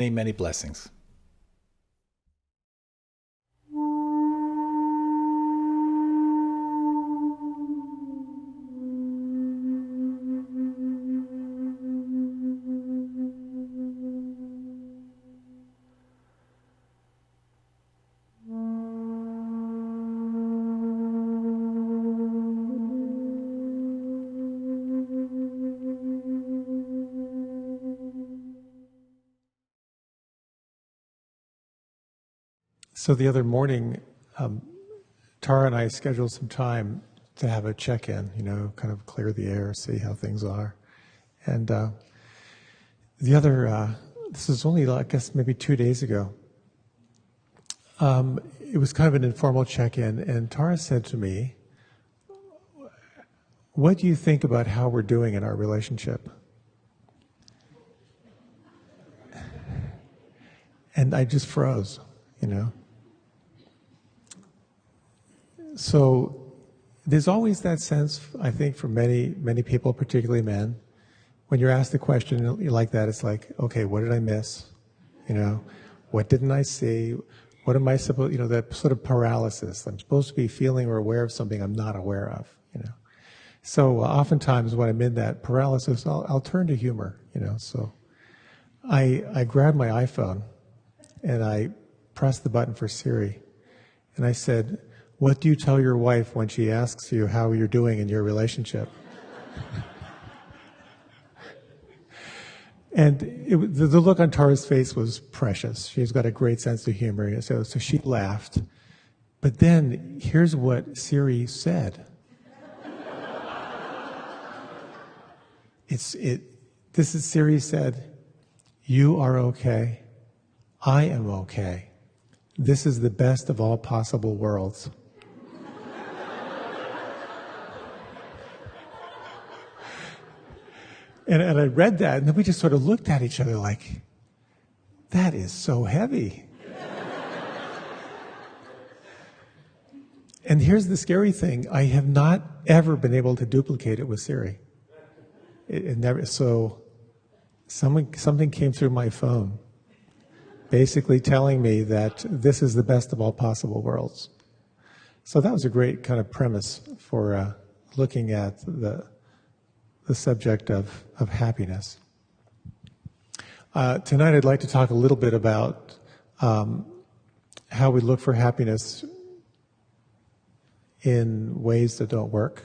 Many, many blessings. So the other morning, Tara and I scheduled some time to have a check-in, kind of clear the air, see how things are. And this is only, I guess, maybe 2 days ago. It was kind of an informal check-in, and Tara said to me, "What do you think about how we're doing in our relationship?" And I just froze. So there's always that sense, I think, for many, many people, particularly men, when you're asked a question like that, it's like, okay, what did I miss? What didn't I see? What am I supposed, that sort of paralysis. I'm supposed to be feeling or aware of something I'm not aware of. So oftentimes when I'm in that paralysis, I'll turn to humor. So I grabbed my iPhone and I pressed the button for Siri, and I said, "What do you tell your wife when she asks you how you're doing in your relationship?" And the look on Tara's face was precious. She's got a great sense of humor. So she laughed. But then here's what Siri said. Siri said, "You are okay. I am okay. This is the best of all possible worlds." And I read that, and then we just sort of looked at each other like, that is so heavy. And here's the scary thing. I have not ever been able to duplicate it with Siri. It never. So something came through my phone, basically telling me that this is the best of all possible worlds. So that was a great kind of premise for looking at the subject of happiness. Tonight I'd like to talk a little bit about how we look for happiness in ways that don't work.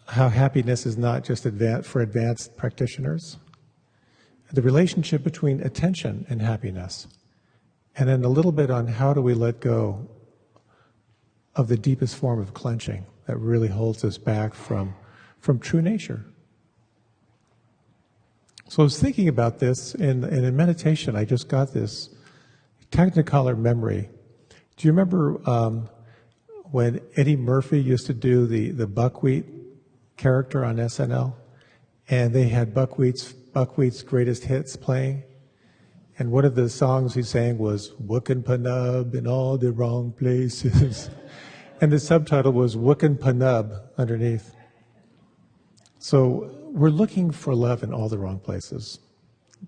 How happiness is not just for advanced practitioners. The relationship between attention and happiness. And then a little bit on how do we let go of the deepest form of clenching that really holds us back from true nature. So I was thinking about this, and in meditation, I just got this technicolor memory. Do you remember when Eddie Murphy used to do the buckwheat character on SNL? And they had Buckwheat's greatest hits playing. And one of the songs he sang was "Wookin' Panub in all the wrong places." And the subtitle was "Wookin' Panub" underneath. So we're looking for love in all the wrong places.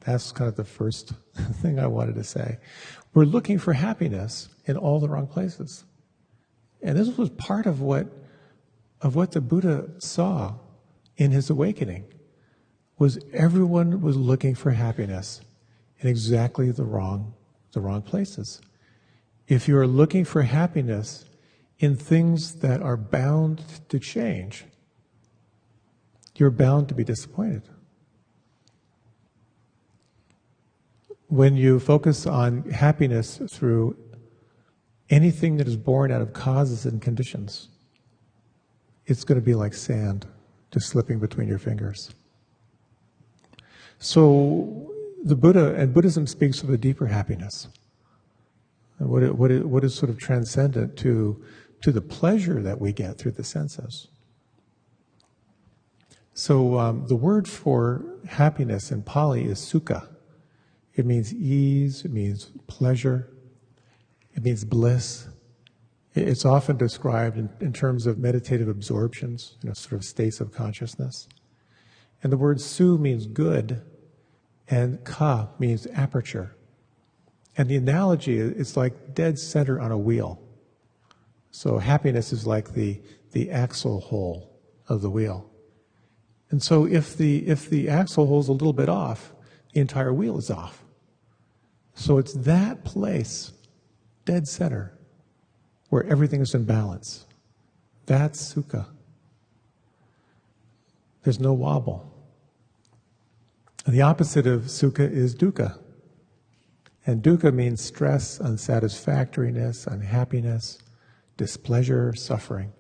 That's kind of the first thing I wanted to say. We're looking for happiness in all the wrong places. And this was part of what the Buddha saw in his awakening, was everyone was looking for happiness in exactly the wrong places. If you're looking for happiness in things that are bound to change, you're bound to be disappointed. When you focus on happiness through anything that is born out of causes and conditions, it's going to be like sand just slipping between your fingers. So the Buddha and Buddhism speaks of a deeper happiness, what is sort of transcendent to the pleasure that we get through the senses. So the word for happiness in Pali is sukha. It means ease, it means pleasure, it means bliss. It's often described in terms of meditative absorptions, sort of states of consciousness. And the word su means good, And ka means aperture. And the analogy is like dead center on a wheel. So happiness is like the axle hole of the wheel. And so if the axle hole's a little bit off, the entire wheel is off. So it's that place, dead center, where everything is in balance. That's sukha. There's no wobble. And the opposite of sukha is dukkha. And dukkha means stress, unsatisfactoriness, unhappiness, displeasure, suffering.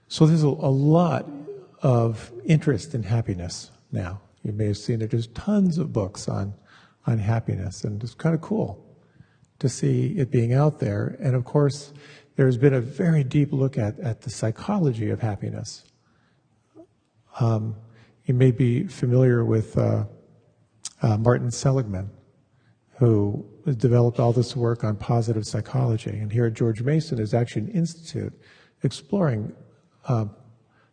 So there's a lot of interest in happiness now. You may have seen that there's tons of books on happiness, and it's kind of cool to see it being out there. And of course, there's been a very deep look at the psychology of happiness. You may be familiar with Martin Seligman, who has developed all this work on positive psychology. And here at George Mason is actually an institute exploring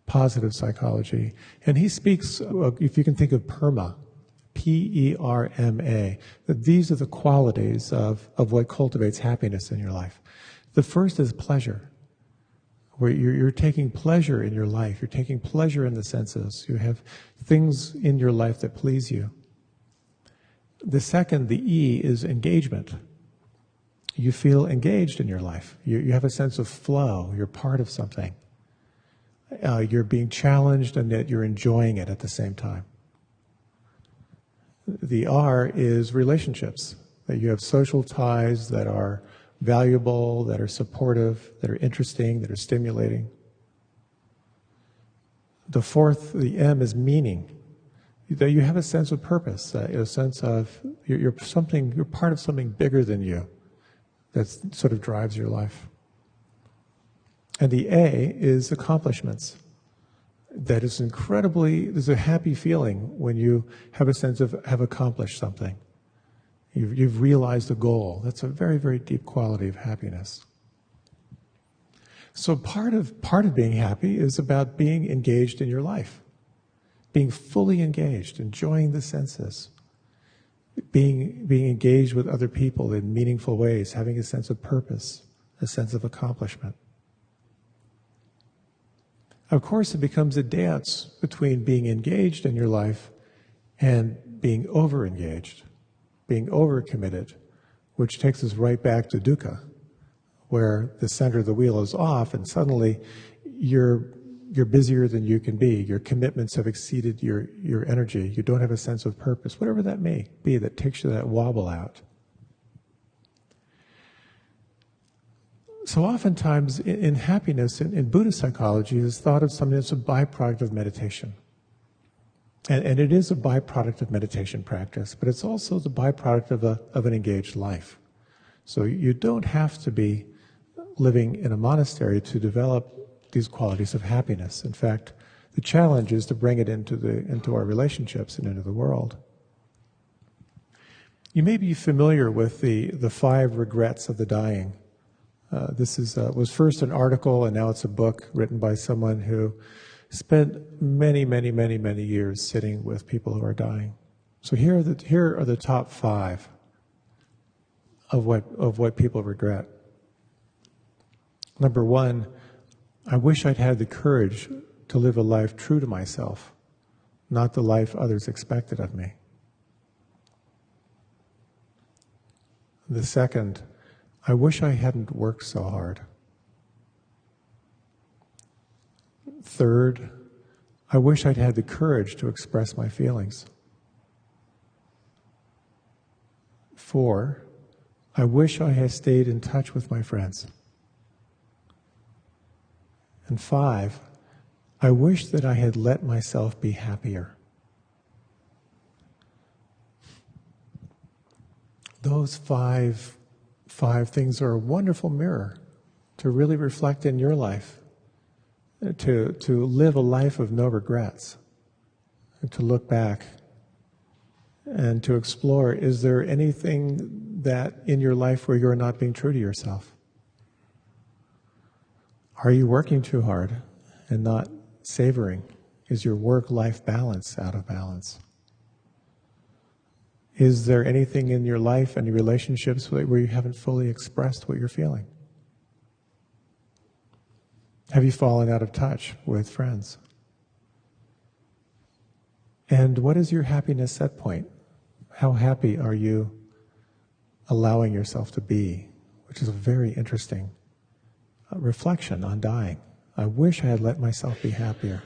positive psychology. And he speaks, if you can think of PERMA, P-E-R-M-A, that these are the qualities of what cultivates happiness in your life. The first is pleasure, where you're taking pleasure in your life. You're taking pleasure in the senses. You have things in your life that please you. The second, the E, is engagement. You feel engaged in your life. You have a sense of flow. You're part of something. You're being challenged, and yet you're enjoying it at the same time. The R is relationships, that you have social ties that are valuable, that are supportive, that are interesting, that are stimulating. The fourth, the M, is meaning. That you have a sense of purpose, a sense of you're part of something bigger than you that sort of drives your life. And the A is accomplishments. That is there's a happy feeling when you have a sense of have accomplished something. You've realized a goal. That's a very, very deep quality of happiness. So part of being happy is about being engaged in your life. Being fully engaged, enjoying the senses, being engaged with other people in meaningful ways, having a sense of purpose, a sense of accomplishment. Of course, it becomes a dance between being engaged in your life and being over-engaged, being over-committed, which takes us right back to dukkha, where the center of the wheel is off and suddenly you're busier than you can be. Your commitments have exceeded your energy. You don't have a sense of purpose, whatever that may be that takes you that wobble out. So oftentimes in happiness, in Buddhist psychology, is thought of something that's a byproduct of meditation. And it is a byproduct of meditation practice, but it's also the byproduct of an engaged life. So you don't have to be living in a monastery to develop these qualities of happiness. In fact, the challenge is to bring it into our relationships and into the world. You may be familiar with the 5 regrets of the dying. This was first an article, and now it's a book written by someone who spent many, many, many, many years sitting with people who are dying. So here are the top 5 of what people regret. Number 1, I wish I'd had the courage to live a life true to myself, not the life others expected of me. The second, I wish I hadn't worked so hard. Third, I wish I'd had the courage to express my feelings. 4, I wish I had stayed in touch with my friends. And 5, I wish that I had let myself be happier. Those five things are a wonderful mirror to really reflect in your life, to live a life of no regrets, and to look back and to explore, is there anything that in your life where you're not being true to yourself? Are you working too hard and not savoring? Is your work-life balance out of balance? Is there anything in your life and your relationships where you haven't fully expressed what you're feeling? Have you fallen out of touch with friends? And what is your happiness set point? How happy are you allowing yourself to be? Which is a very interesting reflection on dying. I wish I had let myself be happier.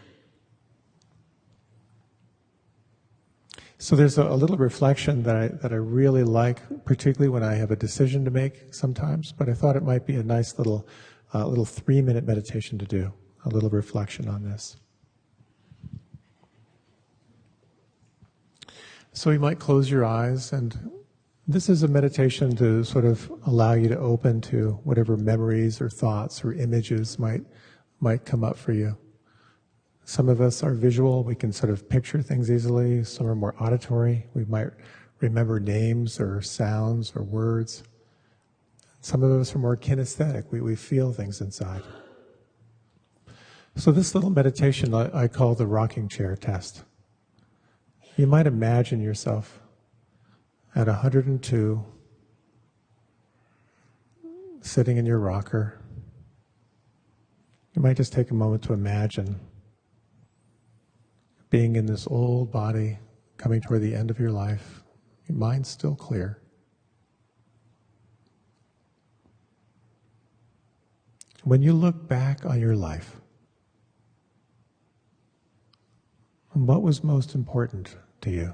So there's a little reflection that I really like, particularly when I have a decision to make sometimes, but I thought it might be a nice little 3-minute meditation to do, a little reflection on this. So you might close your eyes, and this is a meditation to sort of allow you to open to whatever memories or thoughts or images might come up for you. Some of us are visual, we can sort of picture things easily. Some are more auditory, we might remember names or sounds or words. Some of us are more kinesthetic, we feel things inside. So this little meditation I call the rocking chair test. You might imagine yourself at 102, sitting in your rocker. You might just take a moment to imagine being in this old body, coming toward the end of your life, your mind's still clear. When you look back on your life, what was most important to you?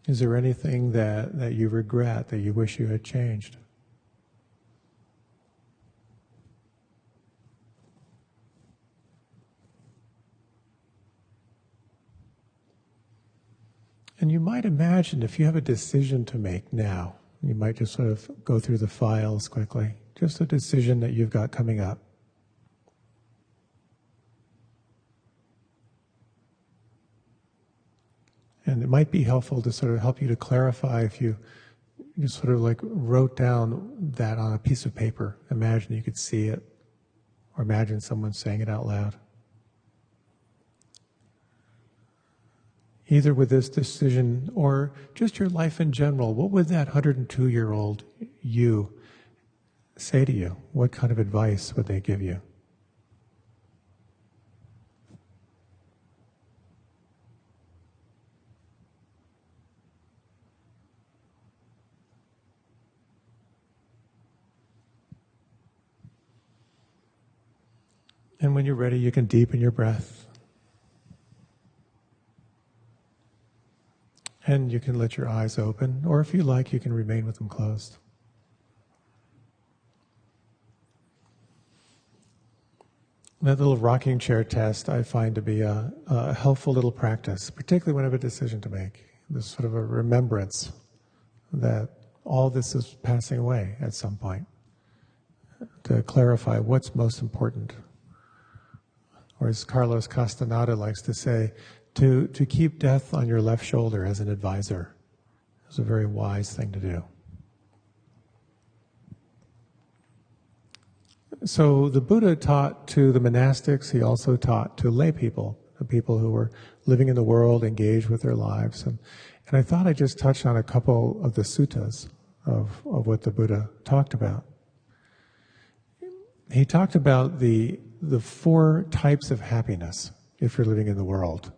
Is there anything that you regret, that you wish you had changed? And you might imagine if you have a decision to make now, you might just sort of go through the files quickly, just a decision that you've got coming up. And it might be helpful to sort of help you to clarify if you sort of like wrote down that on a piece of paper. Imagine you could see it, or imagine someone saying it out loud. Either with this decision or just your life in general, what would that 102-year-old you say to you? What kind of advice would they give you? And when you're ready, you can deepen your breath. And you can let your eyes open, or if you like, you can remain with them closed. That little rocking chair test I find to be a helpful little practice, particularly when I have a decision to make. This sort of a remembrance that all this is passing away at some point, to clarify what's most important. Or as Carlos Castaneda likes to say, to keep death on your left shoulder as an advisor is a very wise thing to do. So the Buddha taught to the monastics, he also taught to lay people, the people who were living in the world, engaged with their lives. And I thought I'd just touch on a couple of the suttas of what the Buddha talked about. He talked about the 4 types of happiness if you're living in the world.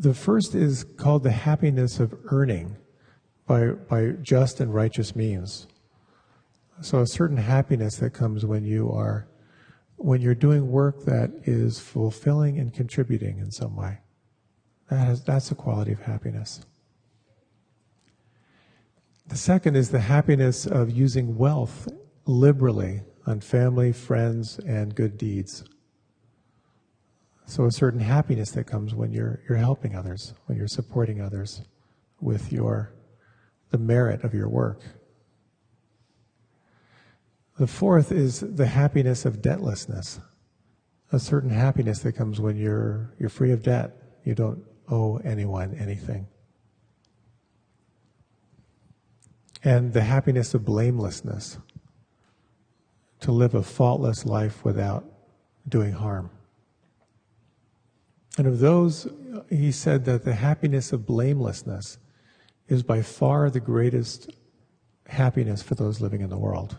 The first is called the happiness of earning by just and righteous means. So a certain happiness that comes when you're doing work that is fulfilling and contributing in some way. That's a quality of happiness. The second is the happiness of using wealth liberally on family, friends, and good deeds. So a certain happiness that comes when you're helping others, when you're supporting others with the merit of your work. The fourth is the happiness of debtlessness, a certain happiness that comes when you're free of debt. You don't owe anyone anything. and the happiness of blamelessness, to live a faultless life without doing harm. And of those, he said that the happiness of blamelessness is by far the greatest happiness for those living in the world.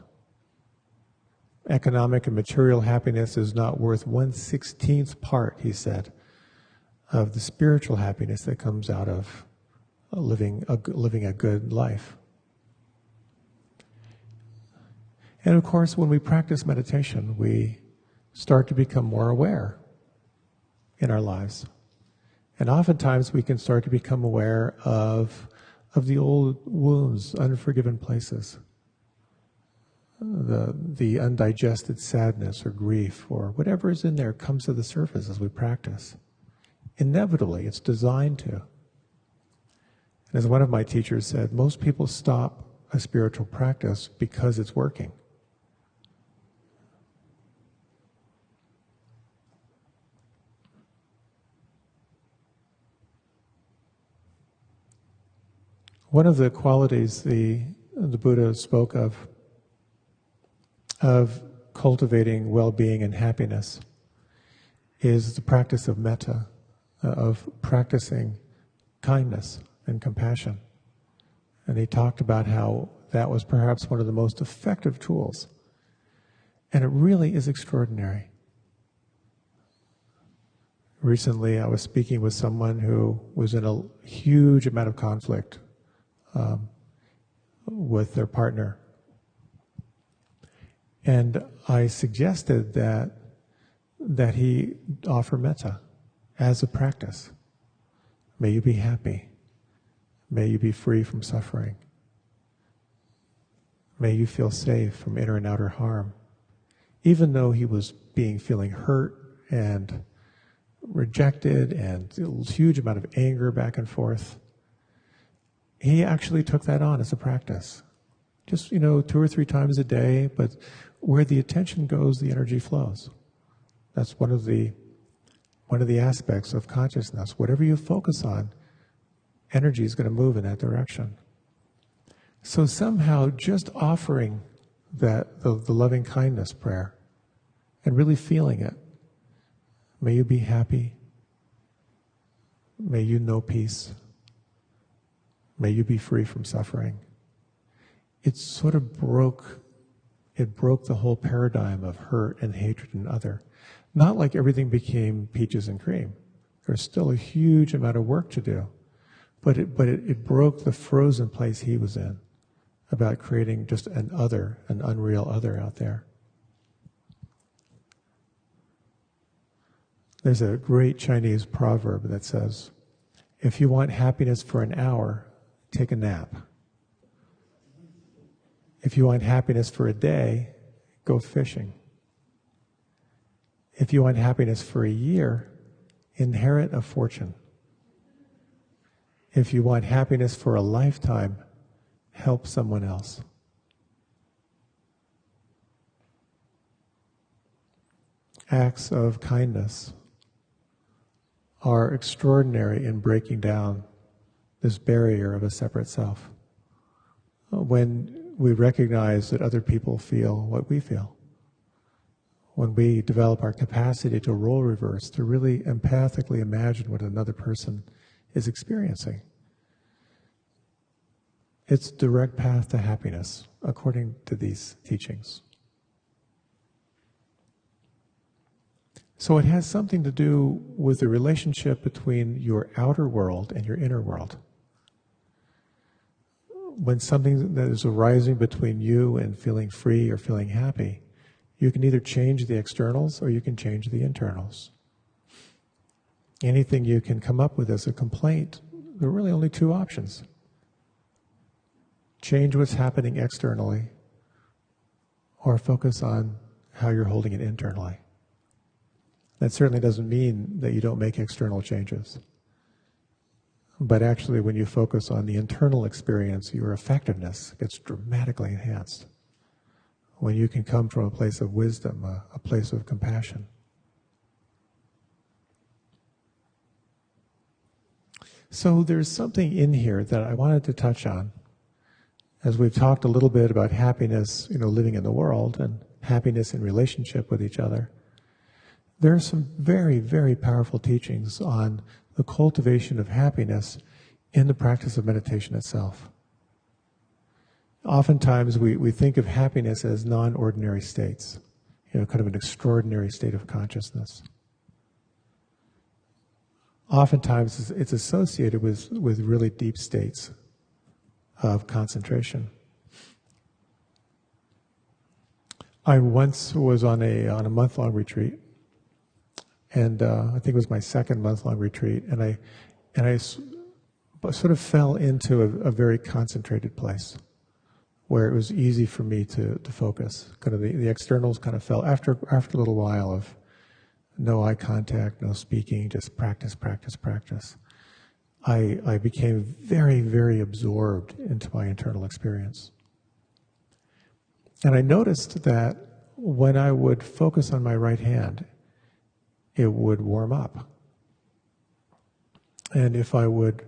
Economic and material happiness is not worth 1/16th part, he said, of the spiritual happiness that comes out of living a good life. And of course, when we practice meditation, we start to become more aware in our lives. And oftentimes we can start to become aware of the old wounds, unforgiven places, the undigested sadness or grief or whatever is in there comes to the surface as we practice. Inevitably, it's designed to. And as one of my teachers said, most people stop a spiritual practice because it's working. One of the qualities the Buddha spoke of cultivating well-being and happiness is the practice of metta, of practicing kindness and compassion. And he talked about how that was perhaps one of the most effective tools. And it really is extraordinary. Recently, I was speaking with someone who was in a huge amount of conflict with their partner. And I suggested that he offer metta as a practice. May you be happy. May you be free from suffering. May you feel safe from inner and outer harm. Even though he was feeling hurt and rejected and a huge amount of anger back and forth, he actually took that on as a practice. Just, 2 or 3 times a day, but where the attention goes, the energy flows. That's one of the aspects of consciousness. Whatever you focus on, energy is going to move in that direction. So somehow just offering the loving kindness prayer and really feeling it. May you be happy. May you know peace. May you be free from suffering. It sort of broke the whole paradigm of hurt and hatred and other. Not like everything became peaches and cream. There's still a huge amount of work to do. But it broke the frozen place he was in about creating just an unreal other out there. There's a great Chinese proverb that says, if you want happiness for an hour, take a nap. If you want happiness for a day, go fishing. If you want happiness for a year, inherit a fortune. If you want happiness for a lifetime, help someone else. Acts of kindness are extraordinary in breaking down this barrier of a separate self. When we recognize that other people feel what we feel, when we develop our capacity to role reverse, to really empathically imagine what another person is experiencing, it's a direct path to happiness, according to these teachings. So it has something to do with the relationship between your outer world and your inner world. When something that is arising between you and feeling free or feeling happy, you can either change the externals or you can change the internals. Anything you can come up with as a complaint, there are really only 2 options. Change what's happening externally, or focus on how you're holding it internally. That certainly doesn't mean that you don't make external changes. But actually, when you focus on the internal experience, your effectiveness gets dramatically enhanced. When you can come from a place of wisdom, a place of compassion. So there's something in here that I wanted to touch on. As we've talked a little bit about happiness, living in the world and happiness in relationship with each other, there are some very, very powerful teachings on the cultivation of happiness in the practice of meditation itself. Oftentimes we think of happiness as non-ordinary states, kind of an extraordinary state of consciousness. Oftentimes it's associated with really deep states of concentration. I once was on a month-long retreat, and I think it was my second month-long retreat, and I sort of fell into a very concentrated place where it was easy for me to focus. Kind of the externals kind of fell after a little while of no eye contact, no speaking, just practice. I became very, very absorbed into my internal experience. And I noticed that when I would focus on my right hand, it would warm up. And if I would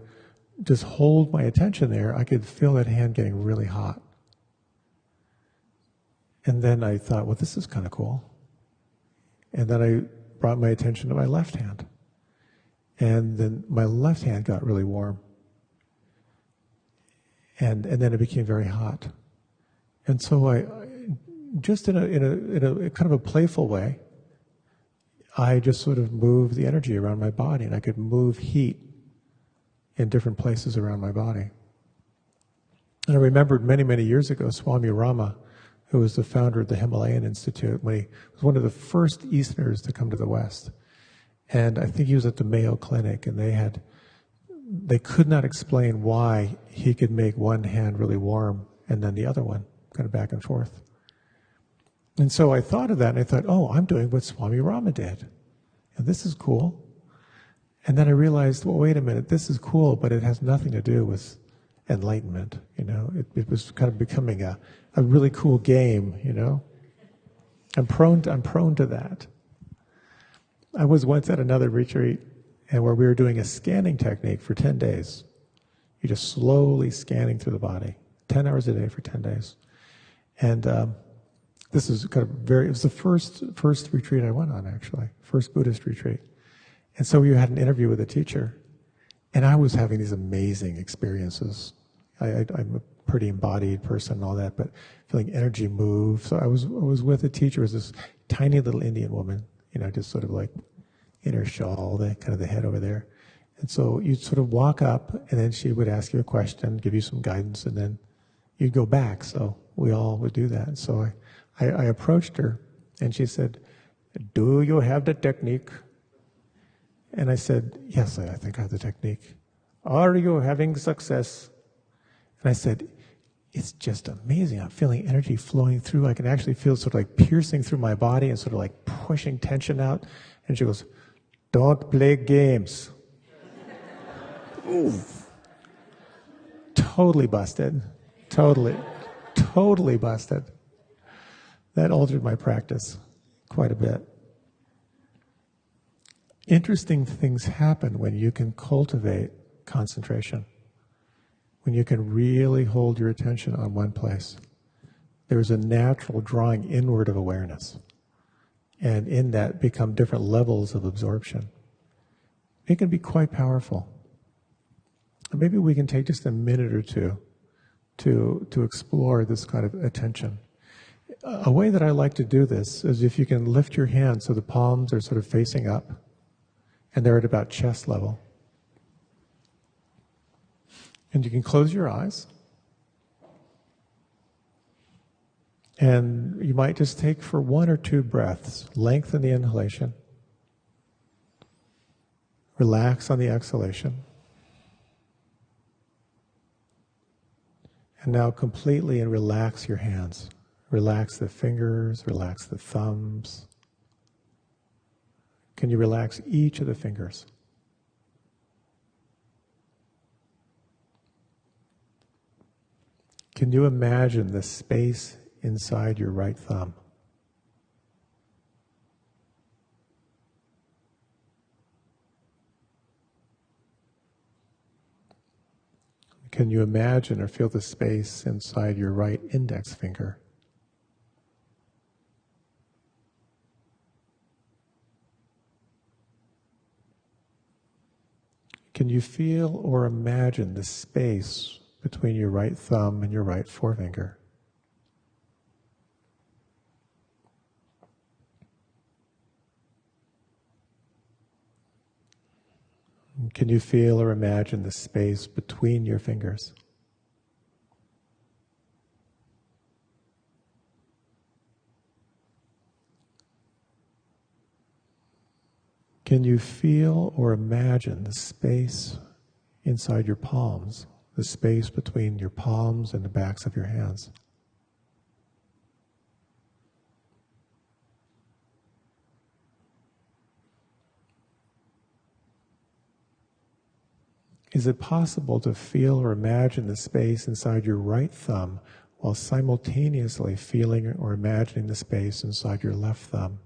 just hold my attention there, I could feel that hand getting really hot. And then I thought, well, this is kind of cool. And then I brought my attention to my left hand. And then my left hand got really warm. And then it became very hot. And so I just in a kind of a playful way, I just sort of moved the energy around my body, and I could move heat in different places around my body. And I remembered many, many years ago, Swami Rama, who was the founder of the Himalayan Institute, when he was one of the first Easterners to come to the West. And I think he was at the Mayo Clinic, and they could not explain why he could make one hand really warm and then the other one, kind of back and forth. And so I thought of that, and I thought, oh, I'm doing what Swami Rama did. And this is cool. And then I realized, well, wait a minute, this is cool, but it has nothing to do with enlightenment. It was kind of becoming a really cool game. I'm prone to that. I was once at another retreat, and where we were doing a scanning technique for 10 days. You're just slowly scanning through the body, 10 hours a day for 10 days. And this is kind of it was the first retreat I went on, actually, first Buddhist retreat. And so we had an interview with a teacher, and I was having these amazing experiences. I'm a pretty embodied person and all that, but feeling energy move. So I was with a teacher, it was this tiny little Indian woman, just sort of like in her shawl, kind of the head over there. And so you'd sort of walk up, and then she would ask you a question, give you some guidance, and then you'd go back. So we all would do that. So I approached her, and she said, "Do you have the technique?" And I said, "Yes, I think I have the technique." "Are you having success?" And I said, "It's just amazing. I'm feeling energy flowing through. I can actually feel sort of like piercing through my body and sort of like pushing tension out." And she goes, "Don't play games." Ooh. Totally busted. Totally busted. That altered my practice quite a bit. Interesting things happen when you can cultivate concentration, when you can really hold your attention on one place. There's a natural drawing inward of awareness, and in that become different levels of absorption. It can be quite powerful. Maybe we can take just a minute or two to explore this kind of attention. A way that I like to do this is if you can lift your hands so the palms are sort of facing up, and they're at about chest level. And you can close your eyes. And you might just take for 1 or 2 breaths, lengthen the inhalation, relax on the exhalation. And now completely and relax your hands. Relax the fingers, relax the thumbs. Can you relax each of the fingers? Can you imagine the space inside your right thumb? Can you imagine or feel the space inside your right index finger? Can you feel or imagine the space between your right thumb and your right forefinger? Can you feel or imagine the space between your fingers? Can you feel or imagine the space inside your palms, the space between your palms and the backs of your hands? Is it possible to feel or imagine the space inside your right thumb while simultaneously feeling or imagining the space inside your left thumb?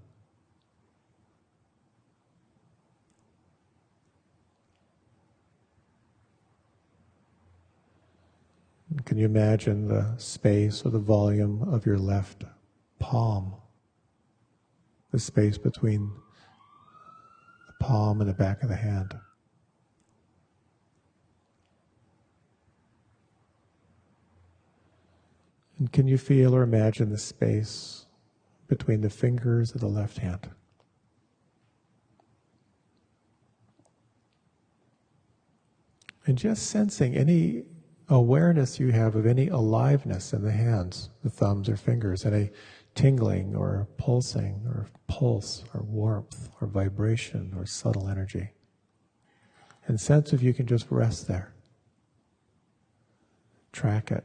Can you imagine the space or the volume of your left palm? The space between the palm and the back of the hand. And can you feel or imagine the space between the fingers of the left hand? And just sensing any awareness you have of any aliveness in the hands, the thumbs or fingers, any tingling or pulsing or pulse or warmth or vibration or subtle energy. And sense if you can just rest there. Track it.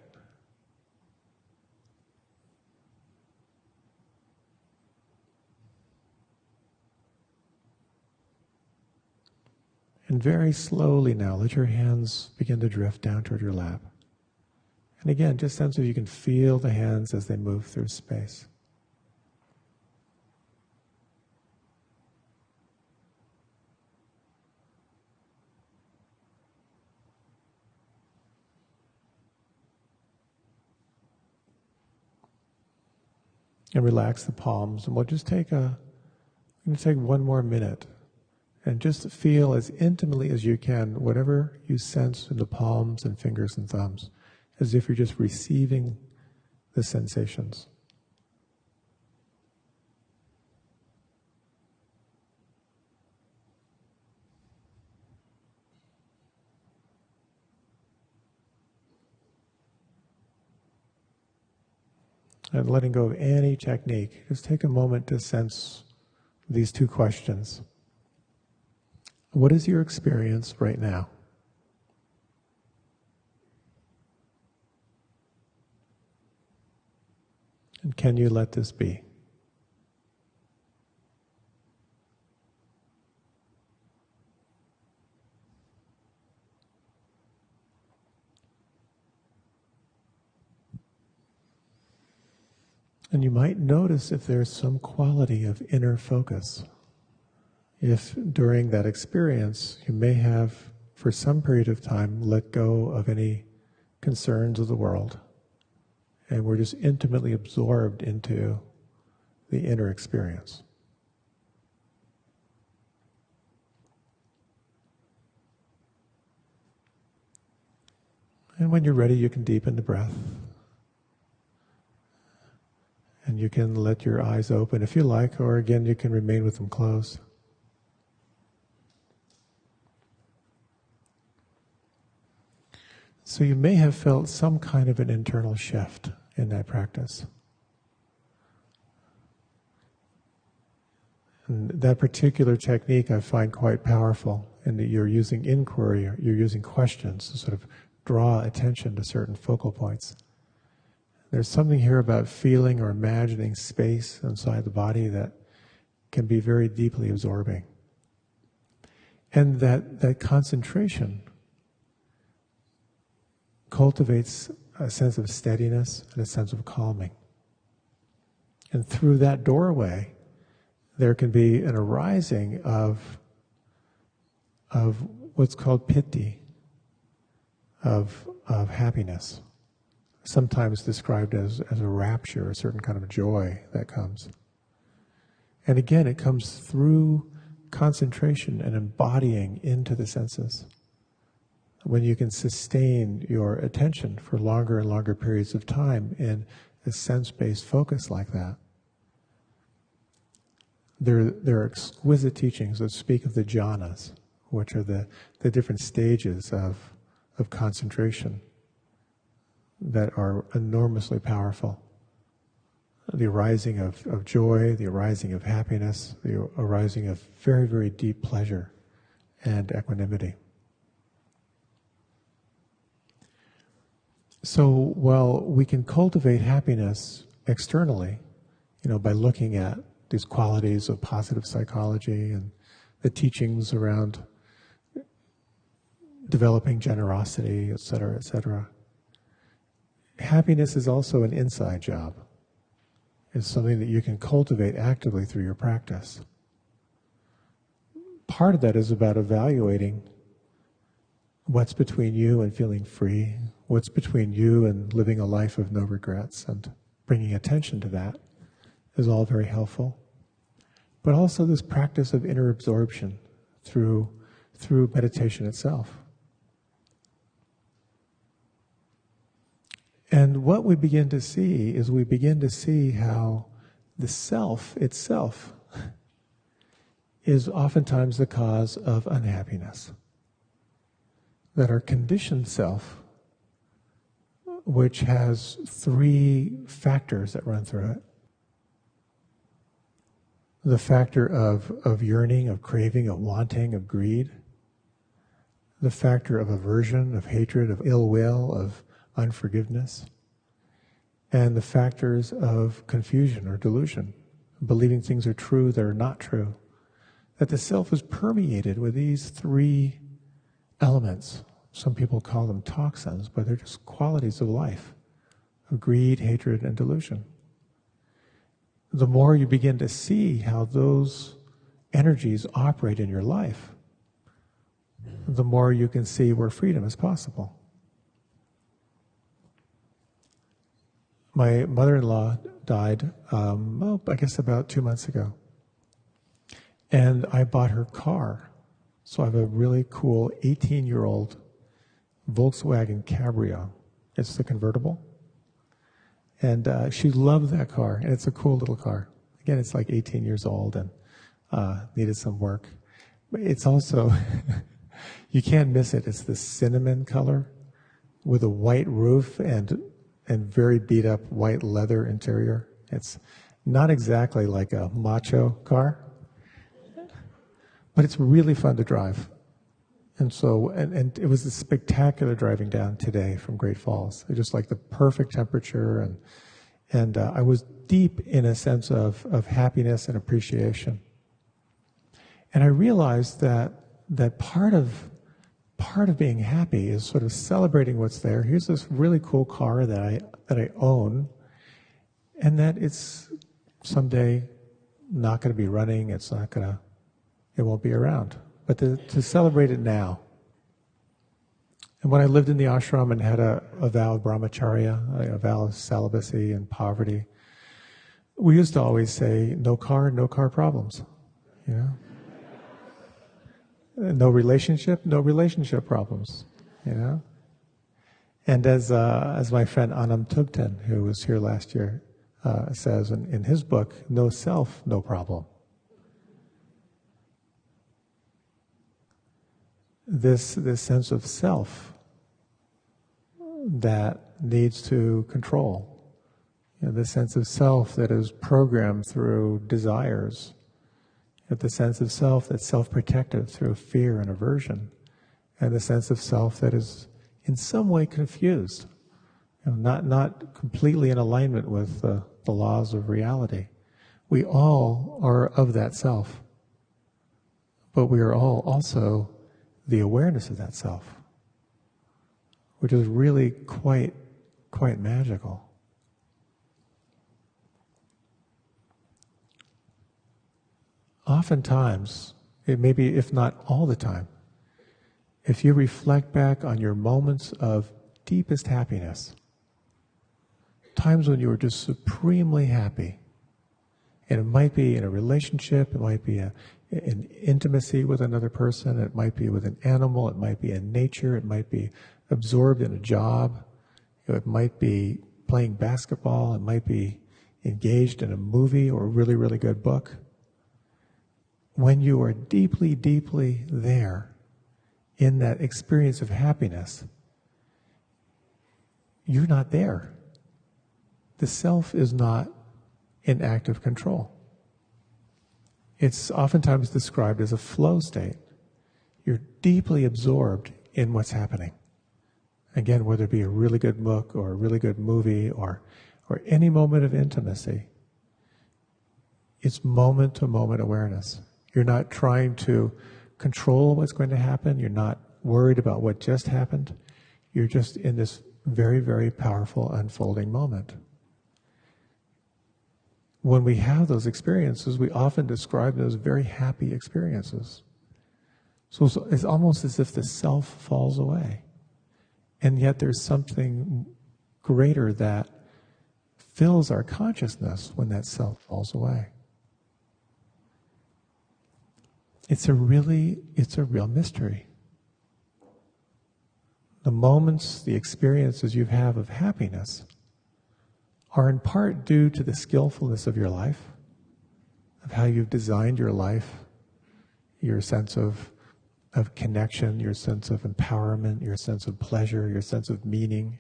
And very slowly now, let your hands begin to drift down toward your lap. And again, just sense if you can feel the hands as they move through space. And relax the palms, and we'll just take one more minute. And just feel as intimately as you can whatever you sense in the palms and fingers and thumbs, as if you're just receiving the sensations. And letting go of any technique, just take a moment to sense these two questions. What is your experience right now? And can you let this be? And you might notice if there's some quality of inner focus. If during that experience you may have, for some period of time, let go of any concerns of the world, and we're just intimately absorbed into the inner experience. And when you're ready, you can deepen the breath. And you can let your eyes open if you like, or again, you can remain with them closed. So you may have felt some kind of an internal shift in that practice. And that particular technique I find quite powerful in that you're using inquiry, or you're using questions to sort of draw attention to certain focal points. There's something here about feeling or imagining space inside the body that can be very deeply absorbing. And that concentration cultivates a sense of steadiness and a sense of calming. And through that doorway, there can be an arising of what's called piti, of happiness, sometimes described as a rapture, a certain kind of joy that comes. And again, it comes through concentration and embodying into the senses. When you can sustain your attention for longer and longer periods of time in a sense-based focus like that. There are exquisite teachings that speak of the jhanas, which are the different stages of concentration that are enormously powerful. The arising of joy, the arising of happiness, the arising of very, very deep pleasure and equanimity. So while we can cultivate happiness externally, by looking at these qualities of positive psychology and the teachings around developing generosity, et cetera, happiness is also an inside job. It's something that you can cultivate actively through your practice. Part of that is about evaluating what's between you and feeling free, what's between you and living a life of no regrets, and bringing attention to that is all very helpful. But also this practice of inner absorption through meditation itself. And what we begin to see is how the self itself is oftentimes the cause of unhappiness. That our conditioned self, which has 3 factors that run through it. The factor of yearning, of craving, of wanting, of greed. The factor of aversion, of hatred, of ill will, of unforgiveness. And the factors of confusion or delusion, believing things are true that are not true. That the self is permeated with these 3 elements. Some people call them toxins, but they're just qualities of life, of greed, hatred, and delusion. The more you begin to see how those energies operate in your life, the more you can see where freedom is possible. My mother-in-law died, I guess about 2 months ago. And I bought her car. So I have a really cool 18-year-old Volkswagen Cabrio. It's the convertible. And she loved that car, and it's a cool little car. Again, it's like 18 years old and needed some work. But it's also, you can't miss it. It's the cinnamon color with a white roof and very beat up white leather interior. It's not exactly like a macho car, but it's really fun to drive. And so, and it was a spectacular driving down today from Great Falls. It just like the perfect temperature, and I was deep in a sense of happiness and appreciation. And I realized that part of being happy is sort of celebrating what's there. Here's this really cool car that I own, and that it's someday not going to be running. It won't be around. But to celebrate it now. And when I lived in the ashram and had a vow of brahmacharya, a vow of celibacy and poverty, we used to always say, no car problems. No relationship problems. And as my friend Anam Tugten, who was here last year, says in his book, no self, no problem. This sense of self that needs to control, the sense of self that is programmed through desires, the sense of self that's self-protective through fear and aversion, and the sense of self that is in some way confused, not completely in alignment with the laws of reality. We all are of that self, but we are all also the awareness of that self, which is really quite magical. Oftentimes, it may be, if not all the time, if you reflect back on your moments of deepest happiness, times when you were just supremely happy, and it might be in a relationship, it might be in intimacy with another person, it might be with an animal, it might be in nature, it might be absorbed in a job, it might be playing basketball, it might be engaged in a movie or a really, really good book. When you are deeply, deeply there in that experience of happiness, you're not there. The self is not in active control. It's oftentimes described as a flow state. You're deeply absorbed in what's happening. Again, whether it be a really good book or a really good movie or any moment of intimacy, it's moment-to-moment awareness. You're not trying to control what's going to happen. You're not worried about what just happened. You're just in this very, very powerful unfolding moment. When we have those experiences, we often describe them as very happy experiences. So it's almost as if the self falls away. And yet there's something greater that fills our consciousness when that self falls away. It's a real mystery. The moments, the experiences you have of happiness are in part due to the skillfulness of your life, of how you've designed your life, your sense of connection, your sense of empowerment, your sense of pleasure, your sense of meaning.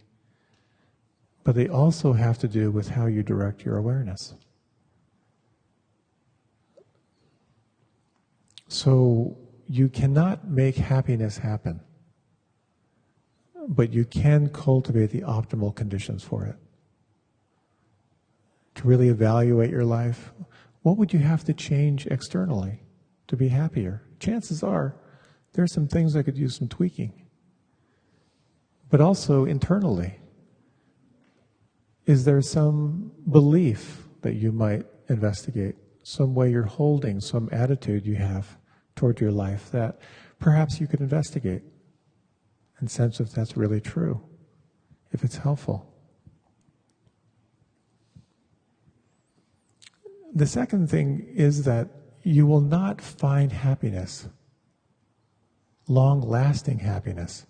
But they also have to do with how you direct your awareness. So you cannot make happiness happen, but you can cultivate the optimal conditions for it. To really evaluate your life, what would you have to change externally to be happier? Chances are there are some things that could use some tweaking. But also internally, is there some belief that you might investigate, some way you're holding, some attitude you have toward your life that perhaps you could investigate and sense if that's really true, if it's helpful? The second thing is that you will not find happiness, long-lasting happiness,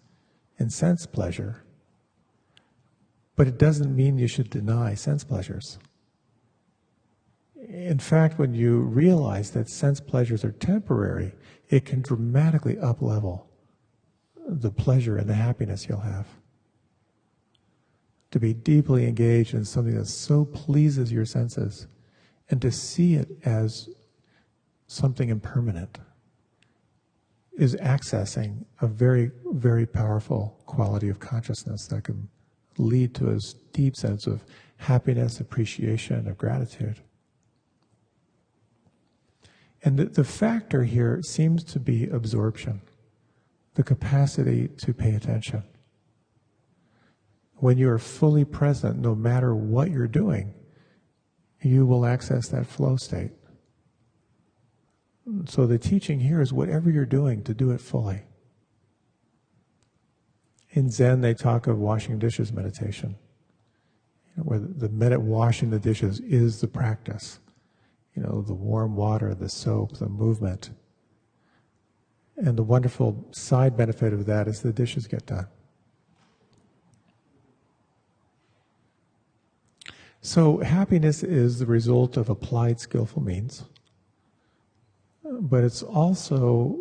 in sense pleasure. But it doesn't mean you should deny sense pleasures. In fact, when you realize that sense pleasures are temporary, it can dramatically up-level the pleasure and the happiness you'll have. To be deeply engaged in something that so pleases your senses, and to see it as something impermanent, is accessing a very, very powerful quality of consciousness that can lead to a deep sense of happiness, appreciation, of gratitude. And the factor here seems to be absorption, the capacity to pay attention. When you are fully present, no matter what you're doing, you will access that flow state. So the teaching here is whatever you're doing, to do it fully. In Zen, they talk of washing dishes meditation, where the washing the dishes is the practice. The warm water, the soap, the movement. And the wonderful side benefit of that is the dishes get done. So happiness is the result of applied skillful means, but it's also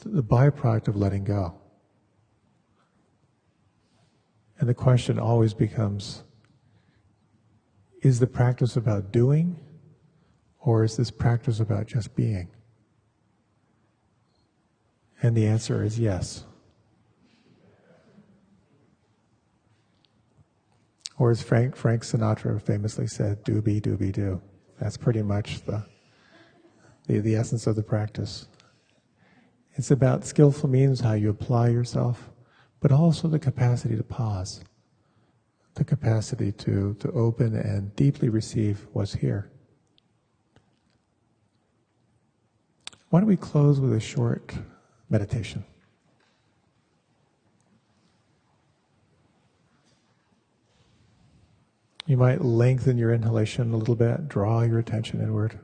the byproduct of letting go. And the question always becomes, is the practice about doing, or is this practice about just being? And the answer is yes. Or as Frank Sinatra famously said, do be, do. That's pretty much the essence of the practice. It's about skillful means, how you apply yourself, but also the capacity to pause, the capacity to open and deeply receive what's here. Why don't we close with a short meditation? You might lengthen your inhalation a little bit, draw your attention inward.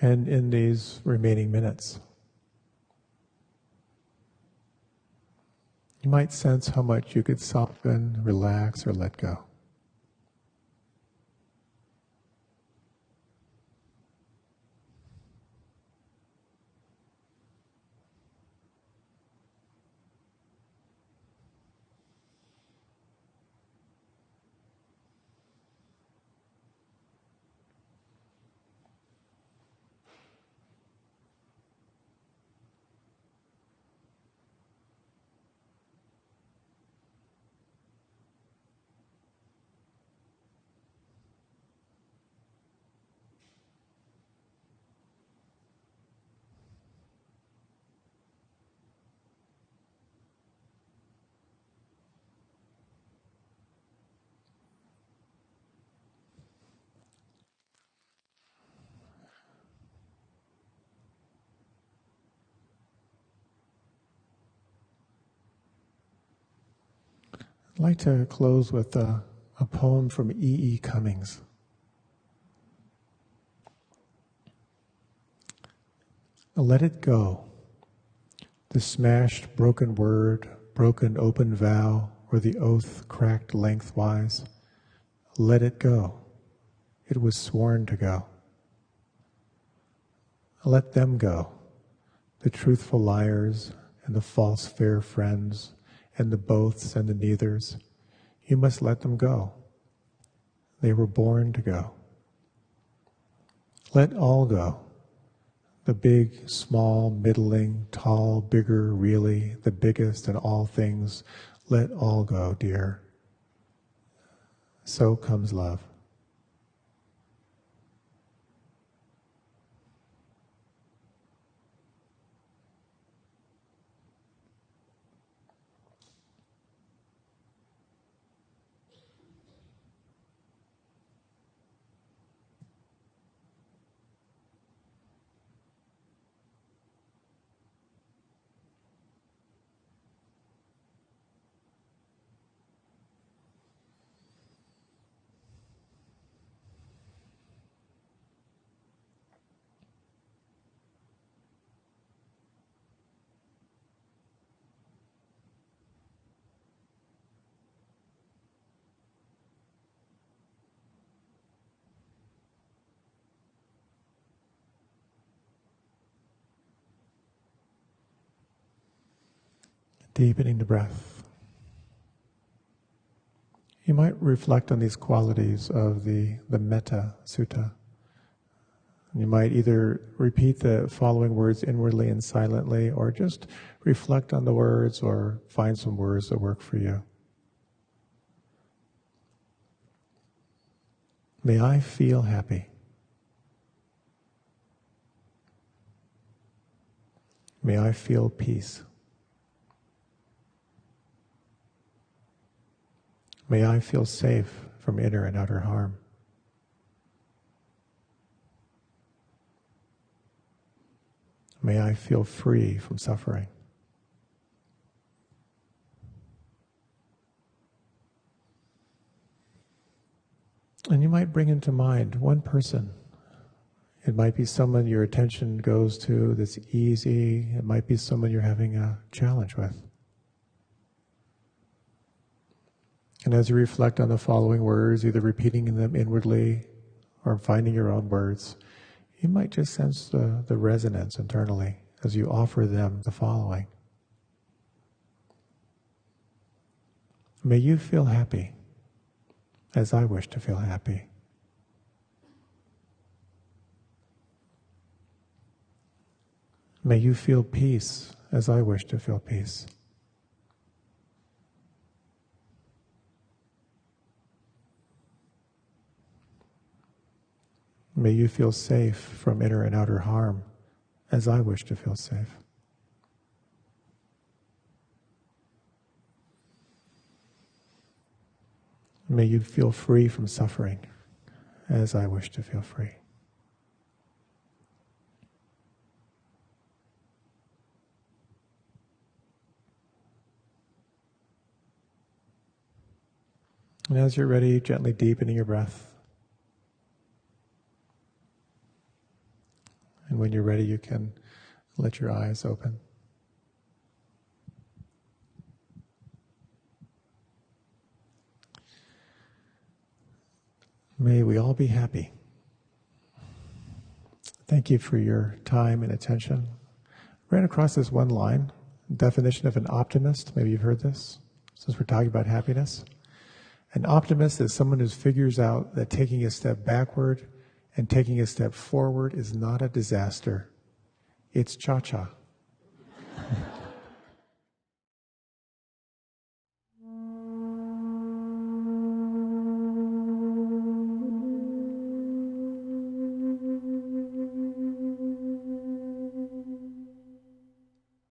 And in these remaining minutes, you might sense how much you could soften, relax, or let go. I'd like to close with a poem from E. E. Cummings. Let it go. The smashed, broken word, broken open vow, or the oath cracked lengthwise. Let it go. It was sworn to go. Let them go. The truthful liars and the false fair friends and the boths and the neithers. You must let them go. They were born to go. Let all go. The big, small, middling, tall, bigger, really, the biggest in all things. Let all go, dear. So comes love. Deepening the breath. You might reflect on these qualities of the Metta Sutta. You might either repeat the following words inwardly and silently, or just reflect on the words or find some words that work for you. May I feel happy. May I feel peace. May I feel safe from inner and outer harm. May I feel free from suffering. And you might bring into mind one person. It might be someone your attention goes to that's easy. It might be someone you're having a challenge with. And as you reflect on the following words, either repeating them inwardly or finding your own words, you might just sense the resonance internally as you offer them the following. May you feel happy as I wish to feel happy. May you feel peace as I wish to feel peace. May you feel safe from inner and outer harm as I wish to feel safe. May you feel free from suffering as I wish to feel free. And as you're ready, gently deepening your breath. And when you're ready, you can let your eyes open. May we all be happy. Thank you for your time and attention. Ran across this one line, definition of an optimist. Maybe you've heard this, since we're talking about happiness. An optimist is someone who figures out that taking a step backward and taking a step forward is not a disaster. It's cha-cha.